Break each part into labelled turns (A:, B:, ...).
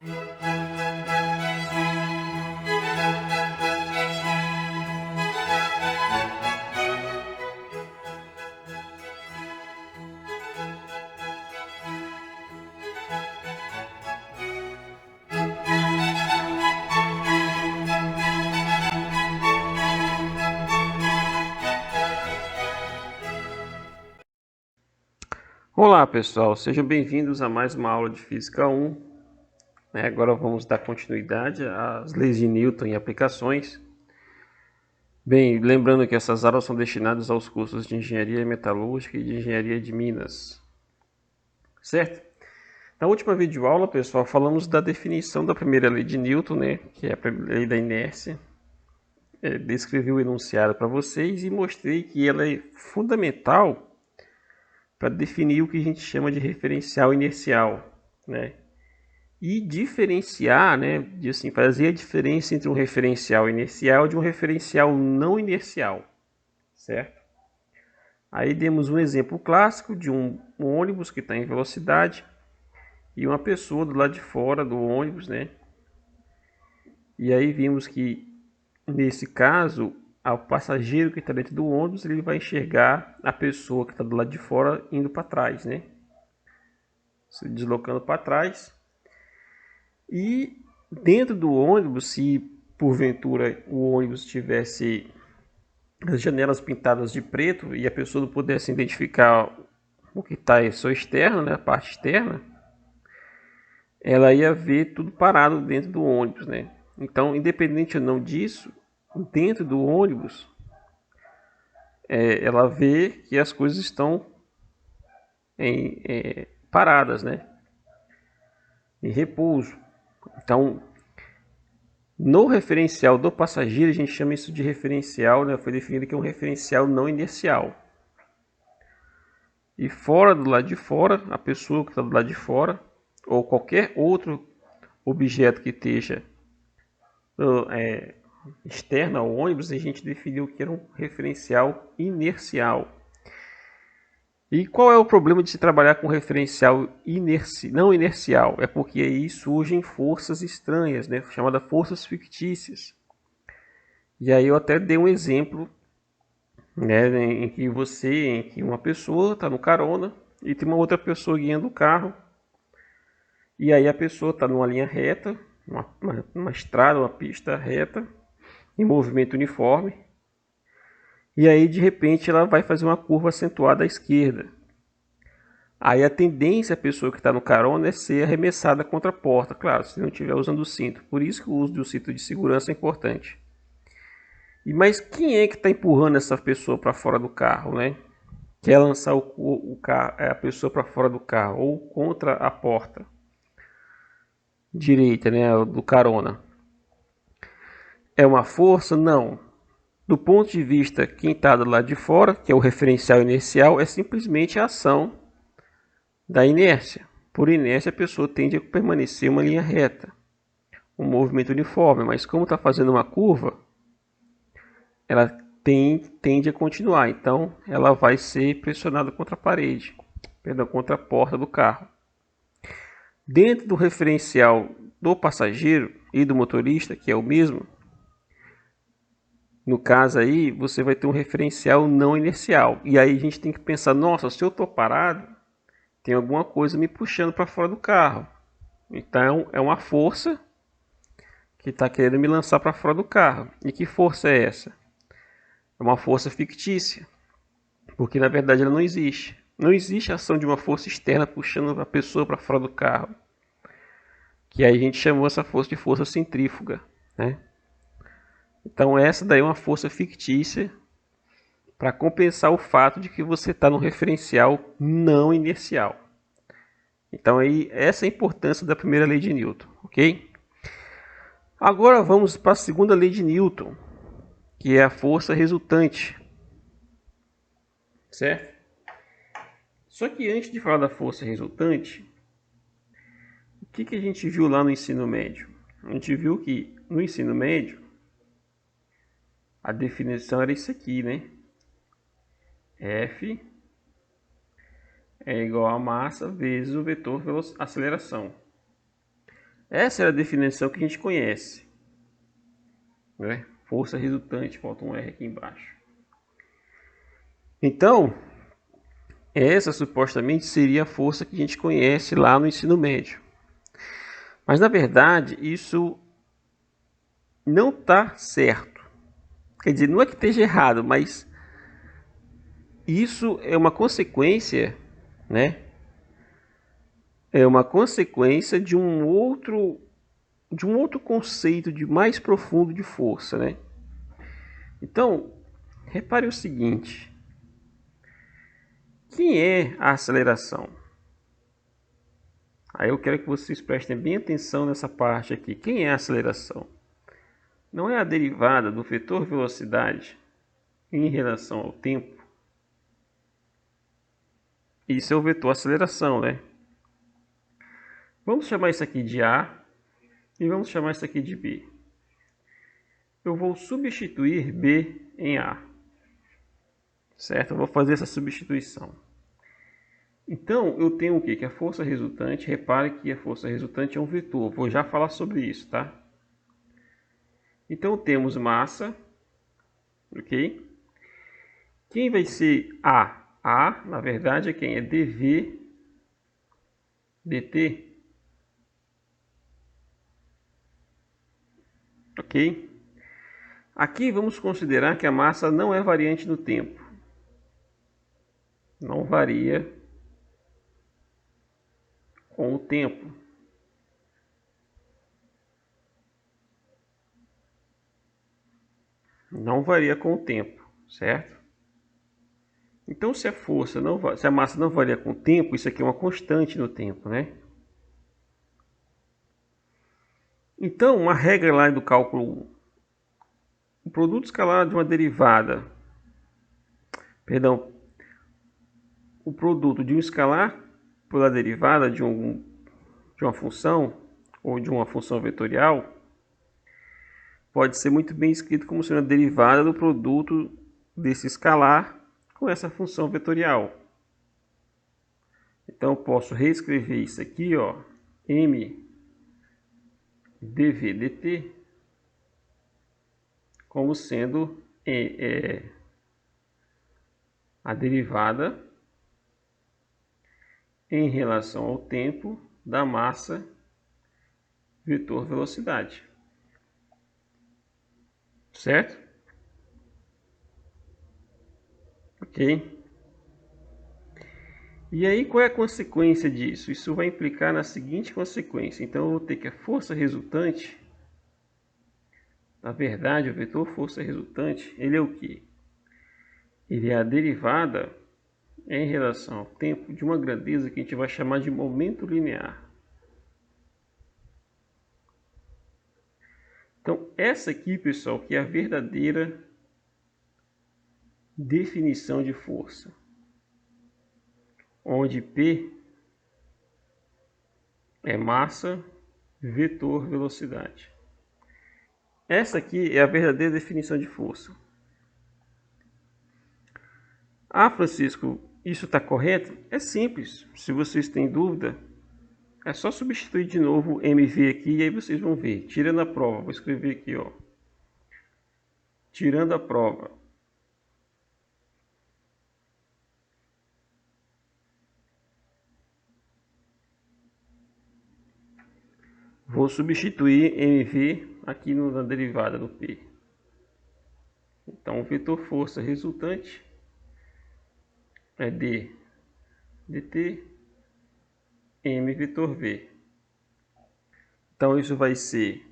A: Olá pessoal, sejam bem-vindos a mais uma aula de Física 1. Agora vamos dar continuidade às leis de Newton e aplicações. Bem, lembrando que essas aulas são destinadas aos cursos de Engenharia Metalúrgica e de Engenharia de Minas. Certo? Na última videoaula, pessoal, falamos da definição da primeira lei de Newton, que é a lei da inércia. Descrevi o enunciado para vocês e mostrei que ela é fundamental para definir o que a gente chama de referencial inercial, E diferenciar, de assim, fazer a diferença entre um referencial inercial e de um referencial não inercial, certo? Aí demos um exemplo clássico de um ônibus que está em velocidade e uma pessoa do lado de fora do ônibus, E aí vimos que, nesse caso, o passageiro que está dentro do ônibus, ele vai enxergar a pessoa que está do lado de fora indo para trás, Se deslocando para trás. E dentro do ônibus, se porventura o ônibus tivesse as janelas pintadas de preto e a pessoa não pudesse identificar o que está em sua externa, a parte externa, ela ia ver tudo parado dentro do ônibus, Então, independente ou não disso, dentro do ônibus, ela vê que as coisas estão paradas, em repouso. Então, no referencial do passageiro, a gente chama isso de referencial, foi definido que é um referencial não inercial. E fora do lado de fora, a pessoa que está do lado de fora, ou qualquer outro objeto que esteja externo ao ônibus, a gente definiu que era um referencial inercial. E qual é o problema de se trabalhar com referencial não inercial? É porque aí surgem forças estranhas, chamadas forças fictícias. E aí eu até dei um exemplo, em que uma pessoa está no carona e tem uma outra pessoa guiando o carro. E aí a pessoa está numa linha reta, uma estrada, uma pista reta, em movimento uniforme. E aí de repente ela vai fazer uma curva acentuada à esquerda. Aí a tendência a pessoa que está no carona é ser arremessada contra a porta, claro, se não estiver usando o cinto. Por isso que o uso do cinto de segurança é importante. Mas quem é que está empurrando essa pessoa para fora do carro, Quer lançar a pessoa para fora do carro ou contra a porta direita, do carona. É uma força? Não. Do ponto de vista quem está do lado de fora, que é o referencial inercial, é simplesmente a ação da inércia. Por inércia, a pessoa tende a permanecer uma linha reta, um movimento uniforme, mas como está fazendo uma curva, ela tende a continuar, então ela vai ser pressionada contra a parede, contra a porta do carro. Dentro do referencial do passageiro e do motorista, que é o mesmo, no caso aí, você vai ter um referencial não inercial. E aí a gente tem que pensar, nossa, se eu estou parado, tem alguma coisa me puxando para fora do carro. Então é uma força que está querendo me lançar para fora do carro. E que força é essa? É uma força fictícia, porque na verdade ela não existe. Não existe a ação de uma força externa puxando a pessoa para fora do carro. Que aí a gente chamou essa força de força centrífuga, Então essa daí é uma força fictícia para compensar o fato de que você está no referencial não inercial. Então aí essa é a importância da primeira lei de Newton, ok? Agora vamos para a segunda lei de Newton, que é a força resultante, certo? Só que antes de falar da força resultante, o que a gente viu lá no ensino médio? A gente viu que no ensino médio a definição era isso aqui, F é igual a massa vezes o vetor aceleração. Essa é a definição que a gente conhece, né? Força resultante, falta um R aqui embaixo. Então, essa supostamente seria a força que a gente conhece lá no ensino médio. Mas na verdade, isso não está certo. Quer dizer, não é que esteja errado, mas isso é uma consequência, né? É uma consequência de um outro conceito de mais profundo de força, né? Então, repare o seguinte: quem é a aceleração? Aí eu quero que vocês prestem bem atenção nessa parte aqui. Quem é a aceleração? Não é a derivada do vetor velocidade em relação ao tempo? Isso é o vetor aceleração, né? Vamos chamar isso aqui de A e vamos chamar isso aqui de B. Eu vou substituir B em A. Certo? Eu vou fazer essa substituição. Então, eu tenho o quê? Que a força resultante, repare que a força resultante é um vetor. Vou já falar sobre isso, tá? Então, temos massa, ok? Quem vai ser A? A, na verdade, é quem? É dv dt. Ok? Aqui vamos considerar que a massa não é variante no tempo. Não varia com o tempo. Não varia com o tempo, certo? Então, se a massa não varia com o tempo, isso aqui é uma constante no tempo, né? Então, uma regra lá do cálculo, o produto escalar de uma derivada, perdão, o produto de um escalar pela derivada de uma função ou de uma função vetorial pode ser muito bem escrito como sendo a derivada do produto desse escalar com essa função vetorial. Então, eu posso reescrever isso aqui, ó, m dv dt, como sendo a derivada em relação ao tempo da massa vetor velocidade. Certo? Ok? E aí, qual é a consequência disso? Isso vai implicar na seguinte consequência. Então, eu vou ter que a força resultante, na verdade, o vetor força resultante, ele é o quê? Ele é a derivada em relação ao tempo de uma grandeza que a gente vai chamar de momento linear. Então, essa aqui, pessoal, que é a verdadeira definição de força, onde P é massa, vetor, velocidade. Essa aqui é a verdadeira definição de força. Ah, Francisco, isso está correto? É simples. Se vocês têm dúvida, é só substituir de novo MV aqui e aí vocês vão ver. Tirando a prova, vou escrever aqui, ó. Tirando a prova. Vou substituir MV aqui na derivada do P. Então, o vetor força resultante é D dt M vetor V. Então, isso vai ser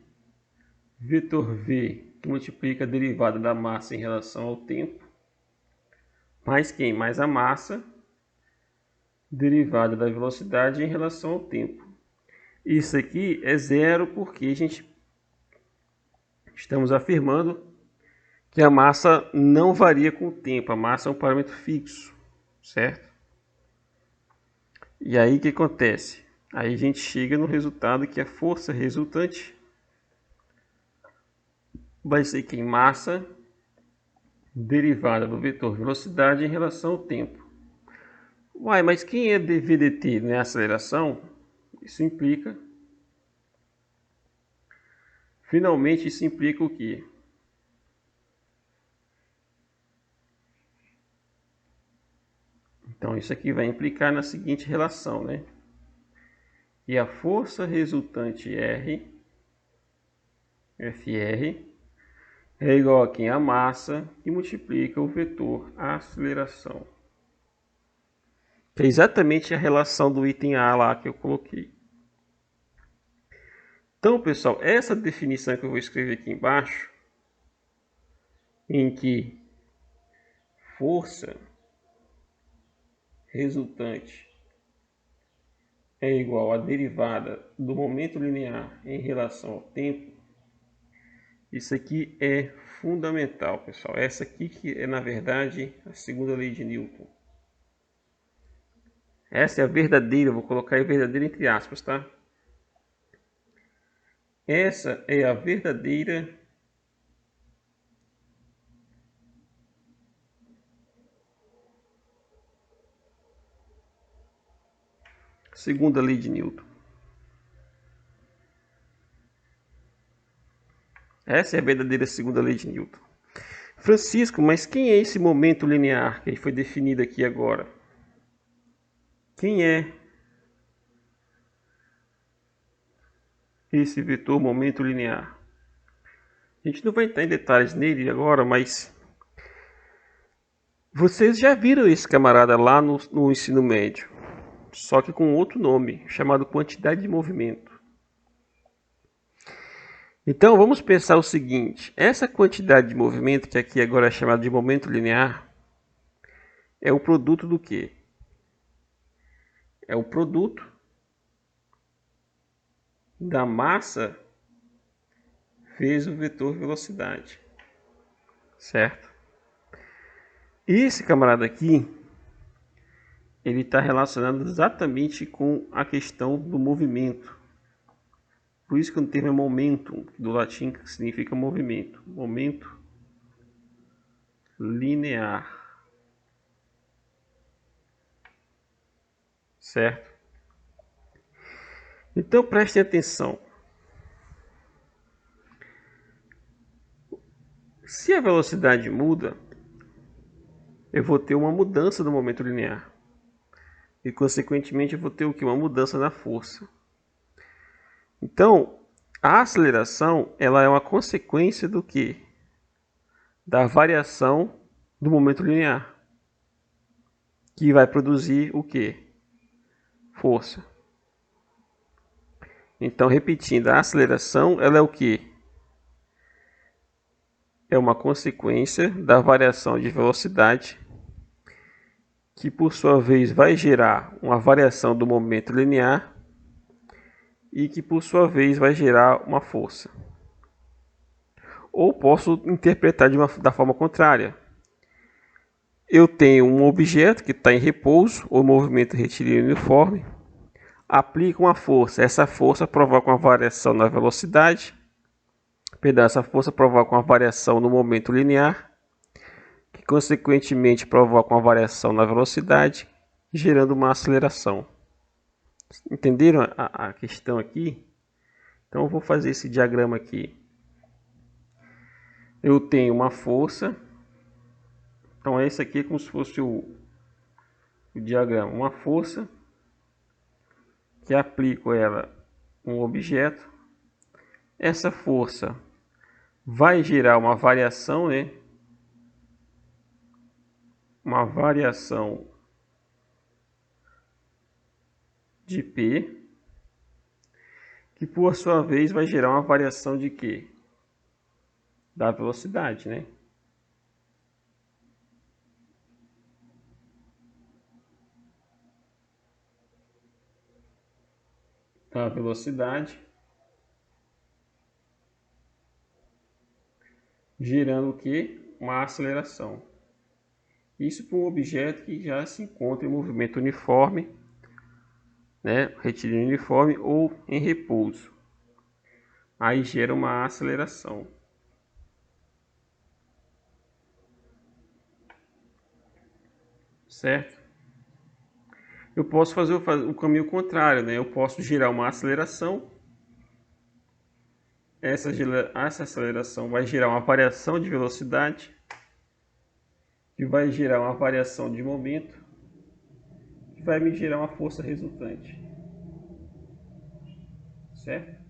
A: vetor V que multiplica a derivada da massa em relação ao tempo, mais quem? Mais a massa, derivada da velocidade em relação ao tempo. Isso aqui é zero porque a gente estamos afirmando que a massa não varia com o tempo. A massa é um parâmetro fixo, certo? E aí o que acontece? Aí a gente chega no resultado que a força resultante vai ser quem? Massa derivada do vetor velocidade em relação ao tempo. Uai, mas quem é dv dt, né? Aceleração? Isso implica Finalmente, isso implica o quê? Então, isso aqui vai implicar na seguinte relação, né? Que a força resultante Fr, é igual a quem? A massa que multiplica o vetor aceleração. Que é exatamente a relação do item A lá que eu coloquei. Então, pessoal, essa definição que eu vou escrever aqui embaixo, em que força resultante é igual à derivada do momento linear em relação ao tempo, isso aqui é fundamental, pessoal. Essa aqui que é, na verdade, a segunda lei de Newton. Essa é a verdadeira, vou colocar a verdadeira entre aspas, tá? Essa é a verdadeira segunda lei de Newton. Essa é a verdadeira segunda lei de Newton. Francisco, mas quem é esse momento linear que foi definido aqui agora? Quem é esse vetor momento linear? A gente não vai entrar em detalhes nele agora, mas vocês já viram esse camarada lá no ensino médio, só que com outro nome, chamado quantidade de movimento. Então vamos pensar o seguinte, essa quantidade de movimento, que aqui agora é chamada de momento linear, é o produto do quê? É o produto da massa vezes o vetor velocidade, certo? E esse camarada aqui, ele está relacionado exatamente com a questão do movimento. Por isso que o termo é momentum, do latim, que significa movimento. Momento linear. Certo? Então prestem atenção. Se a velocidade muda, eu vou ter uma mudança do momento linear. E consequentemente eu vou ter o que? Uma mudança na força. Então, a aceleração, ela é uma consequência do que? Da variação do momento linear. Que vai produzir o que? Força. Então, repetindo, a aceleração, ela é o que? É uma consequência da variação de velocidade, que por sua vez vai gerar uma variação do momento linear e que por sua vez vai gerar uma força. Ou posso interpretar da forma contrária. Eu tenho um objeto que está em repouso, ou movimento retilíneo uniforme, aplico uma força. Essa força provoca uma variação na velocidade, essa força provoca uma variação no momento linear, que consequentemente provoca uma variação na velocidade, gerando uma aceleração. Entenderam a questão aqui? Então eu vou fazer esse diagrama aqui. Eu tenho uma força. Então esse aqui é como se fosse o diagrama. Uma força que aplico ela um objeto. Essa força vai gerar uma variação, né? Uma variação de P, que por sua vez vai gerar uma variação de quê? Da velocidade, né? Da velocidade, gerando o que? Uma aceleração. Isso para um objeto que já se encontra em movimento uniforme, né? Retilíneo uniforme ou em repouso. Aí gera uma aceleração. Certo? Eu posso fazer o caminho contrário, né? Eu posso gerar uma aceleração essa aceleração vai gerar uma variação de velocidade, que vai gerar uma variação de momento, que vai me gerar uma força resultante. Certo?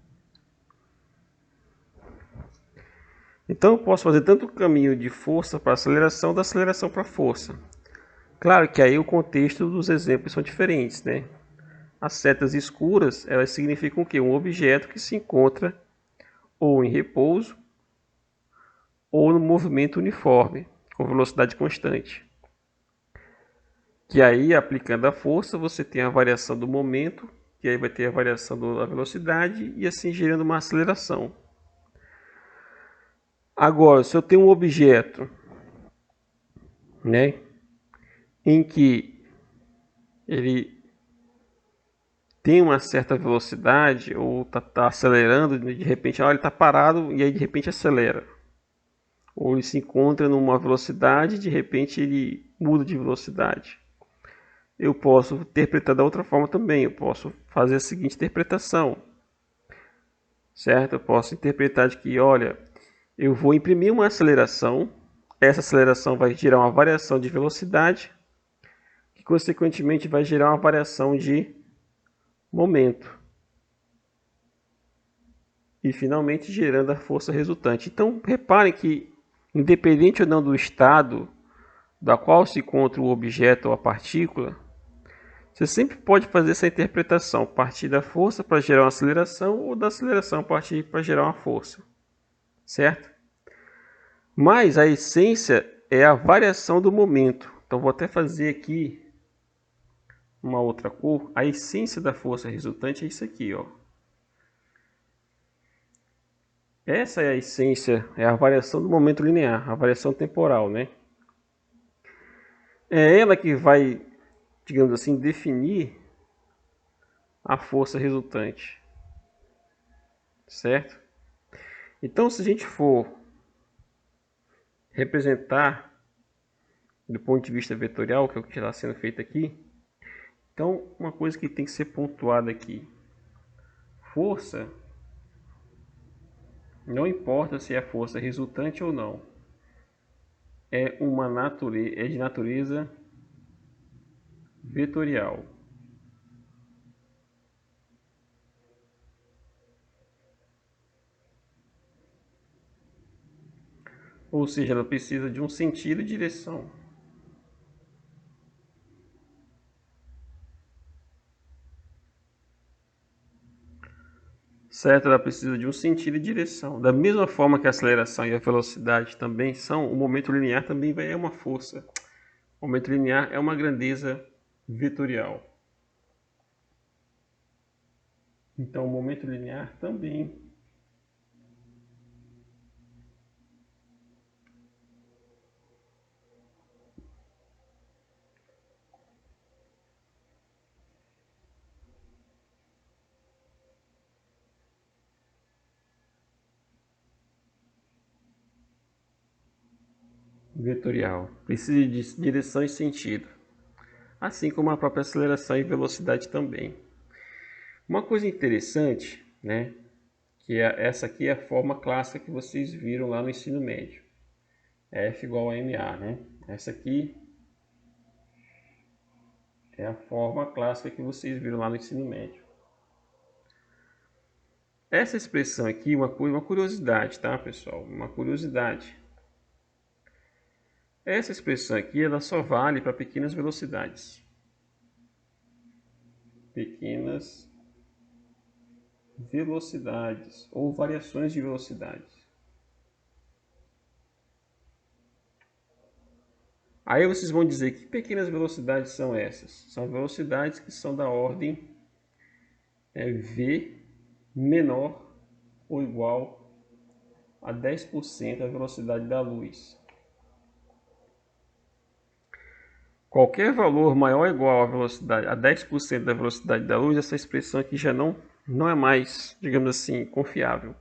A: Então eu posso fazer tanto o caminho de força para aceleração, da aceleração para força. Claro que aí o contexto dos exemplos são diferentes, né? As setas escuras, elas significam o quê? Um objeto que se encontra ou em repouso ou no movimento uniforme, com velocidade constante. Que aí, aplicando a força, você tem a variação do momento, que aí vai ter a variação da velocidade e assim gerando uma aceleração. Agora, se eu tenho um objeto, né, em que ele tem uma certa velocidade ou tá acelerando, de repente, ele está parado e aí de repente acelera. Ou ele se encontra numa velocidade e de repente ele muda de velocidade. Eu posso interpretar da outra forma também. Eu posso fazer a seguinte interpretação, certo? Eu posso interpretar de que, olha, eu vou imprimir uma aceleração. Essa aceleração vai gerar uma variação de velocidade, que consequentemente vai gerar uma variação de momento. E finalmente gerando a força resultante. Então reparem que, independente ou não do estado da qual se encontra o objeto ou a partícula, você sempre pode fazer essa interpretação, partir da força para gerar uma aceleração ou da aceleração partir para gerar uma força, certo? Mas a essência é a variação do momento. Então vou até fazer aqui uma outra cor. A essência da força resultante é isso aqui, ó. Essa é a essência, é a variação do momento linear, a variação temporal, né? É ela que vai, digamos assim, definir a força resultante, certo? Então, se a gente for representar do ponto de vista vetorial, que é o que está sendo feito aqui, então uma coisa que tem que ser pontuada aqui: força, não importa se é força resultante ou não, é de natureza vetorial. Ou seja, ela precisa de um sentido e direção. Certo? Ela precisa de um sentido e direção. Da mesma forma que a aceleração e a velocidade também são, o momento linear também é uma força. O momento linear é uma grandeza vetorial. Então, o momento linear também vetorial. Precisa de direção e sentido. Assim como a própria aceleração e velocidade também. Uma coisa interessante, né, essa aqui é a forma clássica que vocês viram lá no ensino médio. F igual a ma, né? Essa aqui é a forma clássica que vocês viram lá no ensino médio. Essa expressão aqui, uma curiosidade, tá, pessoal? Uma curiosidade. Essa expressão aqui, ela só vale para pequenas velocidades. Pequenas velocidades ou variações de velocidades. Aí vocês vão dizer que pequenas velocidades são essas? São velocidades que são da ordem v menor ou igual a 10% da velocidade da luz. Qualquer valor maior ou igual a 10% da velocidade da luz, essa expressão aqui já não é mais, digamos assim, confiável.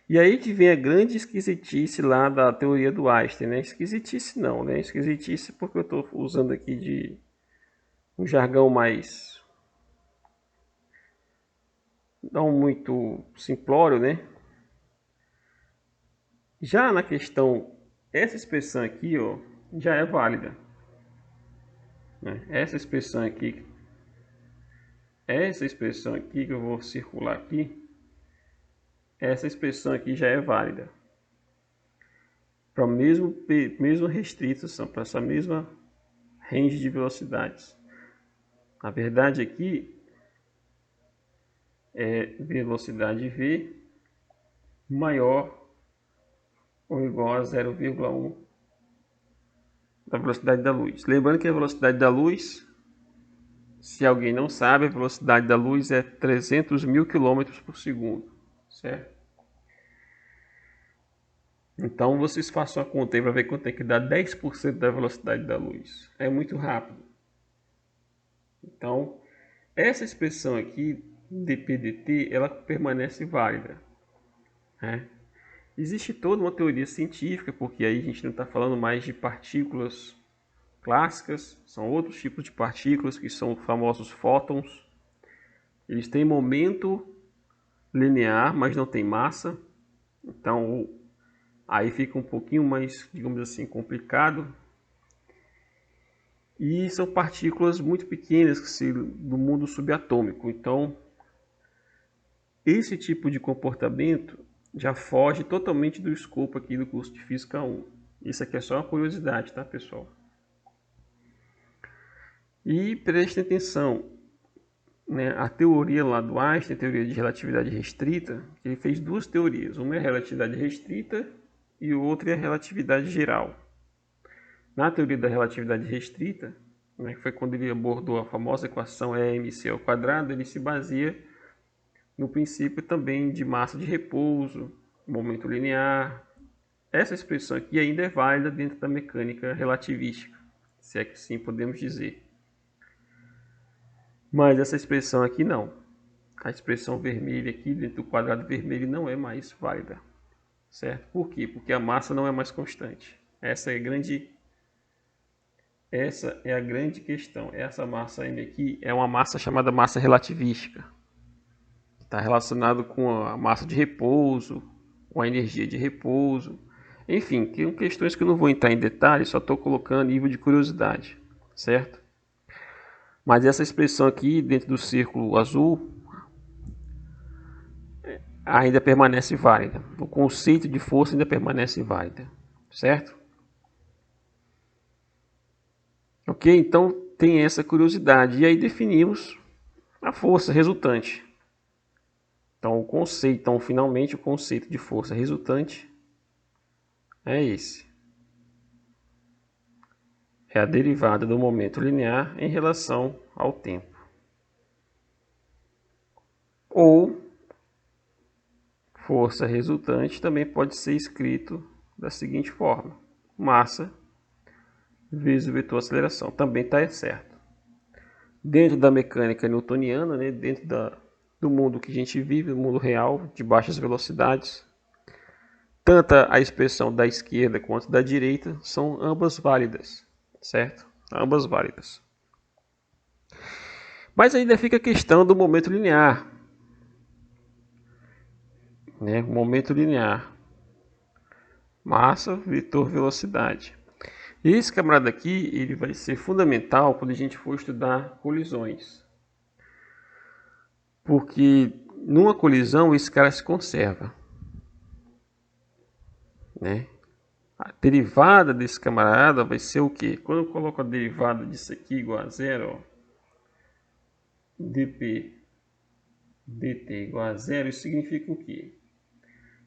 A: E aí que vem a grande esquisitice lá da teoria do Einstein, né? Esquisitice não, né? Esquisitice porque eu estou usando aqui de um jargão mais, não muito simplório, né? Já na questão, essa expressão aqui, ó, já é válida, né? Essa expressão aqui que eu vou circular aqui, essa expressão aqui já é válida para mesmo restrição, para essa mesma range de velocidades. Na verdade aqui é velocidade v maior ou igual a 0,1 da velocidade da luz. Lembrando que a velocidade da luz, se alguém não sabe, a velocidade da luz é 300 mil quilômetros por segundo, certo? Então vocês façam a conta aí para ver quanto é que dá 10% da velocidade da luz. É muito rápido. Então, essa expressão aqui, dPdt, ela permanece válida, né? Existe toda uma teoria científica, porque aí a gente não está falando mais de partículas clássicas, são outros tipos de partículas que são os famosos fótons. Eles têm momento linear, mas não tem massa. Então, aí fica um pouquinho mais, digamos assim, complicado. E são partículas muito pequenas do mundo subatômico. Então, esse tipo de comportamento já foge totalmente do escopo aqui do curso de Física 1. Isso aqui é só uma curiosidade, tá, pessoal? E prestem atenção, né? A teoria lá do Einstein, a teoria de relatividade restrita, ele fez duas teorias. Uma é a relatividade restrita e outra é a relatividade geral. Na teoria da relatividade restrita, né, que foi quando ele abordou a famosa equação E_mc², ele se baseia no princípio também de massa de repouso, momento linear. Essa expressão aqui ainda é válida dentro da mecânica relativística, se é que sim podemos dizer. Mas essa expressão aqui não. A expressão vermelha aqui dentro do quadrado vermelho não é mais válida, certo? Por quê? Porque a massa não é mais constante. Essa é a grande questão. Essa massa M aqui é uma massa chamada massa relativística. Está relacionado com a massa de repouso, com a energia de repouso. Enfim, são questões que eu não vou entrar em detalhes, só estou colocando nível de curiosidade, certo? Mas essa expressão aqui, dentro do círculo azul, ainda permanece válida. O conceito de força ainda permanece válido, certo? Ok? Então tem essa curiosidade. E aí definimos a força resultante. Então finalmente o conceito de força resultante é esse. É a derivada do momento linear em relação ao tempo. Ou força resultante também pode ser escrito da seguinte forma: massa vezes o vetor aceleração. Também está certo. Dentro da mecânica newtoniana, né, do mundo que a gente vive, do mundo real, de baixas velocidades, tanto a expressão da esquerda quanto da direita são ambas válidas, certo? Ambas válidas. Mas ainda fica a questão do momento linear, né? Momento linear, massa, vetor, velocidade. Esse camarada aqui, ele vai ser fundamental quando a gente for estudar colisões. Porque numa colisão esse cara se conserva, né? A derivada desse camarada vai ser o quê? Quando eu coloco a derivada disso aqui igual a zero, ó, dp dt igual a zero, isso significa o quê?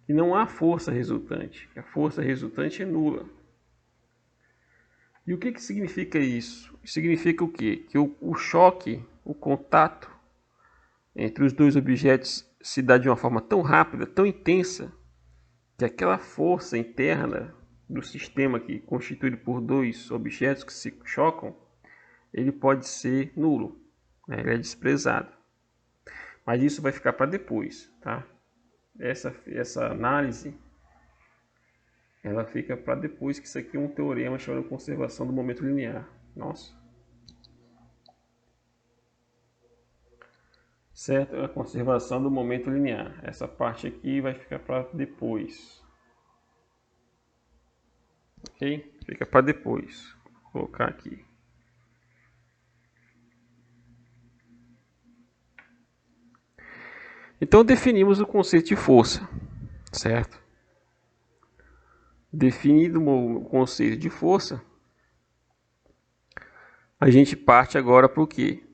A: Que não há força resultante, que a força resultante é nula. E o que significa isso? Significa o quê? Que o choque, o contato entre os dois objetos se dá de uma forma tão rápida, tão intensa, que aquela força interna do sistema que é constituído por dois objetos que se chocam, ele pode ser nulo, né? Ele é desprezado. Mas isso vai ficar para depois, tá? Essa análise ela fica para depois, que isso aqui é um teorema chamado conservação do momento linear. Nossa. Certo? A conservação do momento linear. Essa parte aqui vai ficar para depois. ok? Fica para depois. Vou colocar aqui. Então definimos o conceito de força, certo? Definido o conceito de força, a gente parte agora para o quê?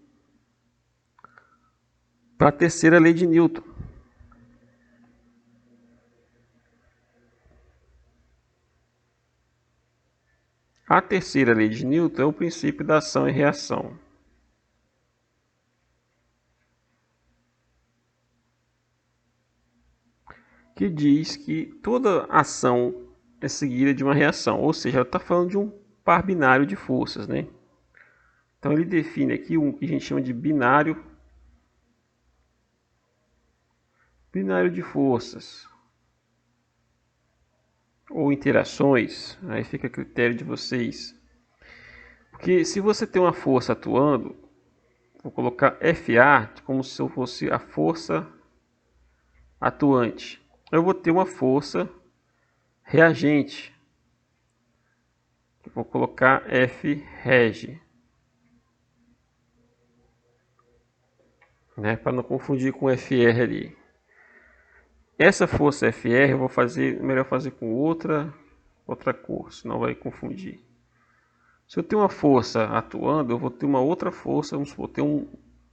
A: Para a terceira lei de Newton. A terceira lei de Newton é o princípio da ação e reação. Que diz que toda ação é seguida de uma reação, ou seja, ela está falando de um par binário de forças, né? Então ele define aqui um que a gente chama de binário de forças ou interações, aí fica a critério de vocês. Porque se você tem uma força atuando, vou colocar FA como se fosse a força atuante. Eu vou ter uma força reagente. Vou colocar F reg, né, para não confundir com FR ali. Essa força FR eu vou fazer, melhor fazer com outra cor, senão vai confundir. Se eu tenho uma força atuando, eu vou ter uma outra força, vamos supor, ter um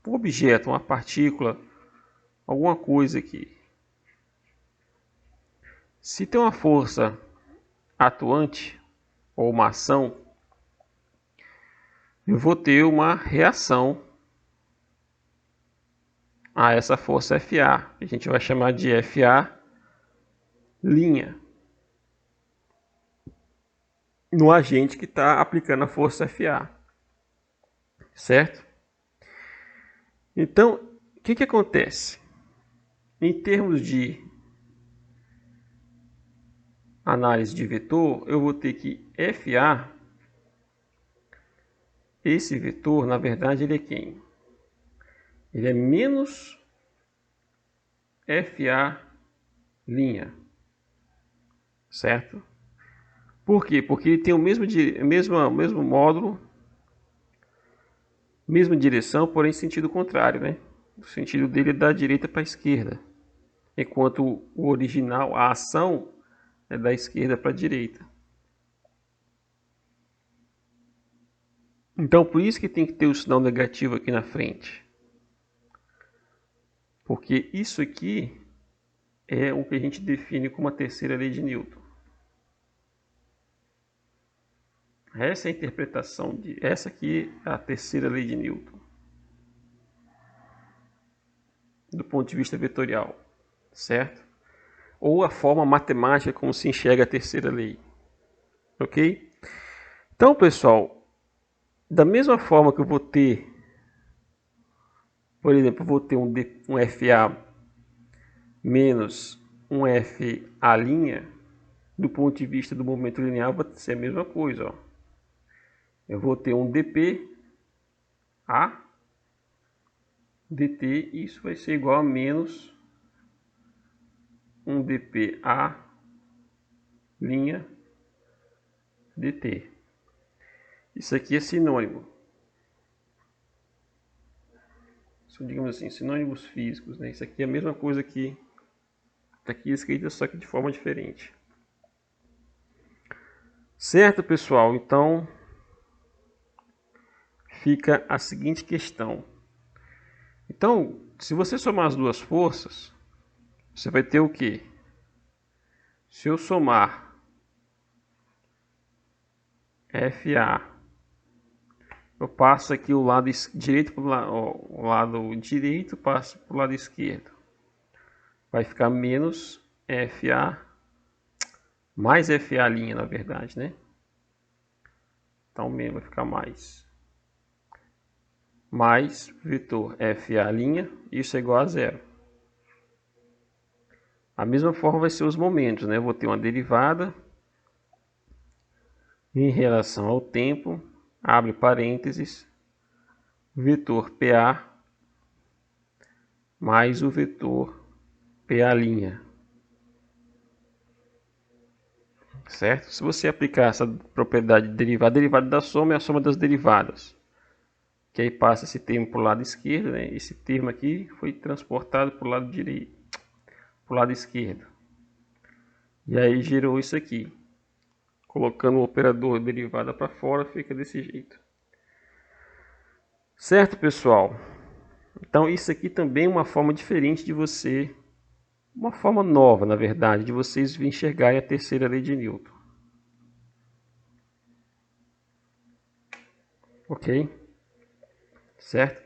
A: objeto, uma partícula, alguma coisa aqui. Se tem uma força atuante ou uma ação, eu vou ter uma reação a essa força FA. A gente vai chamar de FA', no agente que está aplicando a força FA. Certo? Então, o que acontece? Em termos de análise de vetor, eu vou ter que FA, esse vetor, na verdade, ele é quem? Ele é menos FA', certo? Por quê? Porque ele tem o mesmo módulo, mesma direção, porém sentido contrário, né? O sentido dele é da direita para a esquerda, enquanto o original, a ação, é da esquerda para a direita. Então, por isso que tem que ter o sinal negativo aqui na frente. Porque isso aqui é o que a gente define como a terceira lei de Newton. Essa é a interpretação essa aqui é a terceira lei de Newton, do ponto de vista vetorial, certo? Ou a forma matemática como se enxerga a terceira lei, ok? Então, pessoal, da mesma forma que eu vou ter, por exemplo, eu vou ter um FA menos um FA', do ponto de vista do movimento linear, vai ser a mesma coisa, ó. Eu vou ter um dp a dt, e isso vai ser igual a menos um dp a dt. Isso aqui é sinônimo. São, digamos assim, sinônimos físicos, né? Isso aqui é a mesma coisa que está aqui escrita, só que de forma diferente. Certo, pessoal? Então, fica a seguinte questão. Então, se você somar as duas forças, você vai ter o quê? Se eu somar FA, eu passo aqui o lado direito para o lado direito, passo para o lado esquerdo. Vai ficar menos FA, mais FA', na verdade, né? Então, mesmo vai ficar mais vetor FA', isso é igual a zero. A mesma forma vai ser os momentos, né? Eu vou ter uma derivada em relação ao tempo, abre parênteses, vetor PA mais o vetor PA'. certo? Se você aplicar essa propriedade de derivada, a derivada da soma é a soma das derivadas. Que aí passa esse termo para o lado esquerdo, né? Esse termo aqui foi transportado para o lado direito, para o lado esquerdo. E aí gerou isso aqui. Colocando o operador derivada para fora, fica desse jeito. Certo, pessoal? Então isso aqui também é uma forma diferente de você, uma forma nova, na verdade, de vocês enxergarem a terceira lei de Newton. Ok? Certo?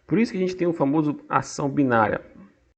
A: Por isso que a gente tem o famoso ação binária.